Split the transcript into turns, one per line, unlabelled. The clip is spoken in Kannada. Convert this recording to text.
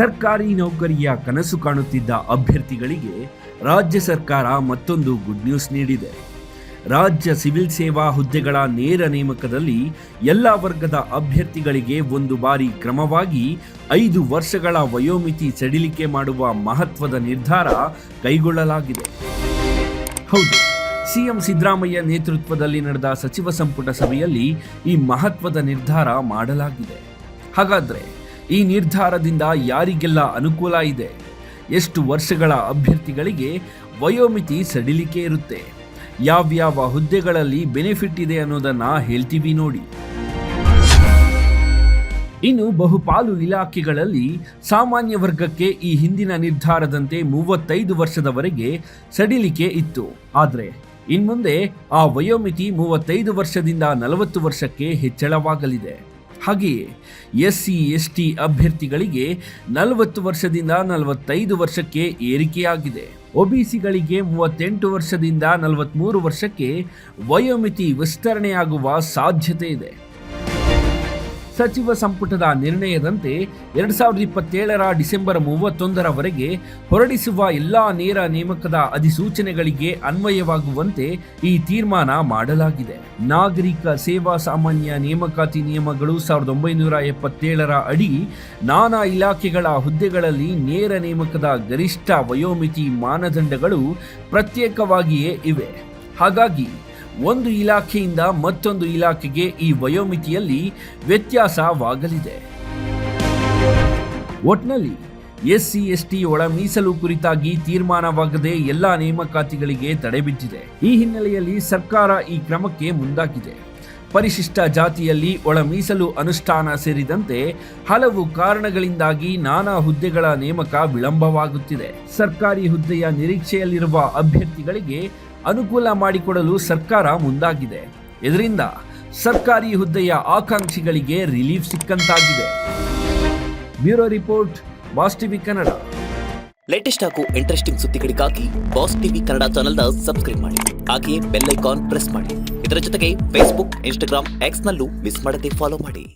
ಸರ್ಕಾರಿ ನೌಕರಿಯ ಕನಸು ಕಾಣುತ್ತಿದ್ದ ಅಭ್ಯರ್ಥಿಗಳಿಗೆ ರಾಜ್ಯ ಸರ್ಕಾರ ಮತ್ತೊಂದು ಗುಡ್ ನ್ಯೂಸ್ ನೀಡಿದೆ. ರಾಜ್ಯ ಸಿವಿಲ್ ಸೇವಾ ಹುದ್ದೆಗಳ ನೇರ ನೇಮಕದಲ್ಲಿ ಎಲ್ಲ ವರ್ಗದ ಅಭ್ಯರ್ಥಿಗಳಿಗೆ ಒಂದು ಬಾರಿ ಕ್ರಮವಾಗಿ 5 ವರ್ಷಗಳ ವಯೋಮಿತಿ ಸಡಿಲಿಕೆ ಮಾಡುವ ಮಹತ್ವದ ನಿರ್ಧಾರ ಕೈಗೊಳ್ಳಲಾಗಿದೆ. ಹೌದು, ಸಿಎಂ ಸಿದ್ದರಾಮಯ್ಯ ನೇತೃತ್ವದಲ್ಲಿ ನಡೆದ ಸಚಿವ ಸಂಪುಟ ಸಭೆಯಲ್ಲಿ ಈ ಮಹತ್ವದ ನಿರ್ಧಾರ ಮಾಡಲಾಗಿದೆ. ಹಾಗಾದ್ರೆ ಈ ನಿರ್ಧಾರದಿಂದ ಯಾರಿಗೆಲ್ಲ ಅನುಕೂಲ ಇದೆ? ಎಷ್ಟು ವರ್ಷಗಳ ಅಭ್ಯರ್ಥಿಗಳಿಗೆ ವಯೋಮಿತಿ ಸಡಿಲಿಕೆ ಇರುತ್ತೆ? ಯಾವ್ಯಾವ ಹುದ್ದೆಗಳಲ್ಲಿ ಬೆನಿಫಿಟ್ ಇದೆ ಅನ್ನೋದನ್ನ ಹೇಳ್ತೀವಿ ನೋಡಿ. ಇನ್ನು ಬಹುಪಾಲು ಇಲಾಖೆಗಳಲ್ಲಿ ಸಾಮಾನ್ಯ ವರ್ಗಕ್ಕೆ ಈ ಹಿಂದಿನ ನಿರ್ಧಾರದಂತೆ 35 ವರ್ಷದವರೆಗೆ ಸಡಿಲಿಕೆ ಇತ್ತು. ಆದರೆ ಇನ್ಮುಂದೆ ಆ ವಯೋಮಿತಿ 35 ವರ್ಷದಿಂದ 40 ವರ್ಷಕ್ಕೆ ಹೆಚ್ಚಳವಾಗಲಿದೆ. ಹಾಗೆಯೇ SC ST ಅಭ್ಯರ್ಥಿಗಳಿಗೆ 40 ವರ್ಷದಿಂದ 45 ವರ್ಷಕ್ಕೆ ಏರಿಕೆಯಾಗಿದೆ. OBCಗಳಿಗೆ 38 ವರ್ಷದಿಂದ 43 ವರ್ಷಕ್ಕೆ ವಯೋಮಿತಿ ವಿಸ್ತರಣೆಯಾಗುವ ಸಾಧ್ಯತೆ ಇದೆ. ಸಚಿವ ಸಂಪುಟದ ನಿರ್ಣಯದಂತೆ 2027ರ ಡಿಸೆಂಬರ್ 31ರವರೆಗೆ ಹೊರಡಿಸುವ ಎಲ್ಲಾ ನೇರ ನೇಮಕದ ಅಧಿಸೂಚನೆಗಳಿಗೆ ಅನ್ವಯವಾಗುವಂತೆ ಈ ತೀರ್ಮಾನ ಮಾಡಲಾಗಿದೆ. ನಾಗರಿಕ ಸೇವಾ ಸಾಮಾನ್ಯ ನೇಮಕಾತಿ ನಿಯಮಗಳು 1977ರ ಅಡಿ ನಾನಾ ಇಲಾಖೆಗಳ ಹುದ್ದೆಗಳಲ್ಲಿ ನೇರ ನೇಮಕದ ಗರಿಷ್ಠ ವಯೋಮಿತಿ ಮಾನದಂಡಗಳು ಪ್ರತ್ಯೇಕವಾಗಿಯೇ ಇವೆ. ಹಾಗಾಗಿ ಒಂದು ಇಲಾಖೆಯಿಂದ ಮತ್ತೊಂದು ಇಲಾಖೆಗೆ ಈ ವಯೋಮಿತಿಯಲ್ಲಿ ವ್ಯತ್ಯಾಸವಾಗಲಿದೆ. ಒಟ್ನಲ್ಲಿ SC ST ಒಳ ಮೀಸಲು ಕುರಿತಾಗಿ ತೀರ್ಮಾನವಾಗದೆ ಎಲ್ಲಾ ನೇಮಕಾತಿಗಳಿಗೆ ತಡೆಬಿದ್ದಿದೆ. ಈ ಹಿನ್ನೆಲೆಯಲ್ಲಿ ಸರ್ಕಾರ ಈ ಕ್ರಮಕ್ಕೆ ಮುಂದಾಗಿದೆ. ಪರಿಶಿಷ್ಟ ಜಾತಿಯಲ್ಲಿ ಒಳ ಮೀಸಲು ಅನುಷ್ಠಾನ ಸೇರಿದಂತೆ ಹಲವು ಕಾರಣಗಳಿಂದಾಗಿ ನಾನಾ ಹುದ್ದೆಗಳ ನೇಮಕ ವಿಳಂಬವಾಗುತ್ತಿದೆ. ಸರ್ಕಾರಿ ಹುದ್ದೆಯ ನಿರೀಕ್ಷೆಯಲ್ಲಿರುವ ಅಭ್ಯರ್ಥಿಗಳಿಗೆ ಅನುಕೂಲ ಮಾಡಿಕೊಡಲು ಸರ್ಕಾರ ಮುಂದಾಗಿದೆ. ಇದರಿಂದ ಸರ್ಕಾರಿ ಹುದ್ದೆಯ ಆಕಾಂಕ್ಷಿಗಳಿಗೆ ರಿಲೀಫ್ ಸಿಕ್ಕಂತಾಗಿದೆ. Bureau report, Boss TV Kannada.
Latest ಹಾಗೂ ಇಂಟ್ರೆಸ್ಟಿಂಗ್ ಸುದ್ದಿಗಳಿಗಾಗಿ ಬಾಸ್ ಟಿವಿ ಕನ್ನಡ ಚಾನೆಲ್ನ ಸಬ್ಸ್ಕ್ರೈಬ್ ಮಾಡಿ. ಹಾಗೆಯೇ ಬೆಲ್ ಐಕಾನ್ ಪ್ರೆಸ್ ಮಾಡಿ. ಇದರ ಜೊತೆಗೆ ಫೇಸ್ಬುಕ್, ಇನ್ಸ್ಟಾಗ್ರಾಮ್, ಎಕ್ಸ್ ನಲ್ಲೂ ಮಿಸ್ ಮಾಡದೆ ಫಾಲೋ ಮಾಡಿ.